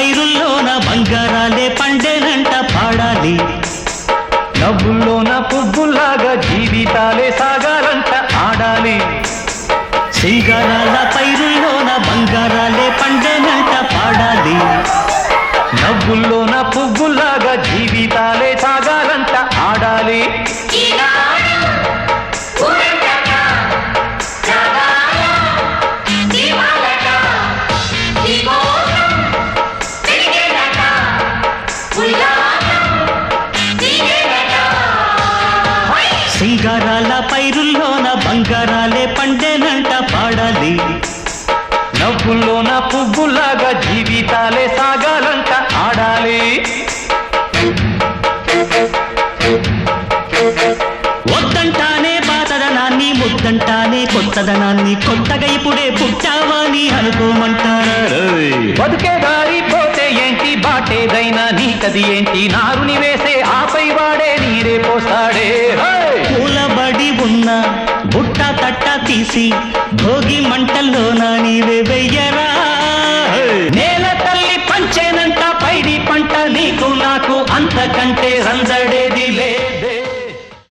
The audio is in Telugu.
పైరుల్లోన బంగారాలే పండేనంట పాడాలి. నవ్వుల్లోన పువ్వులాగా జీవితాలే సాగాలంట ఆడాలి. సింగారాల పైరుల్లోన బంగారాలే పండేనంట పాడాలి. నవ్వుల్లోన పువ్వులాగా జీవితాలే సాగాలంట ఆడాలి. సింగారాల పైరుల్లోన బంగారాలే పండేనంట పాడాలి. నవ్వుల్లోన పువ్వులాగా జీవితాలే సాగాలంట ఆడాలి. వద్దంటానే పాతదనాన్ని, ముద్దంటానే కొత్తదనాన్ని, కొత్తగా ఇప్పుడే పుట్టావని అనుకోమంటారు. బతుకే దారి పోతే ఏంటి, బాటేదైనా నీకది ఏంటి, నారుని వేసే ఆపై వాడే నీరే పోస్తాడే. పూలబడి ఉన్న బుట్ట తట్ట తీసి భోగి మంటల్లోన నీవే వెయ్యరా. నేల తల్లి పంచేనంట పైడి పంట, నీకు నాకు అంతకంటే రందడేది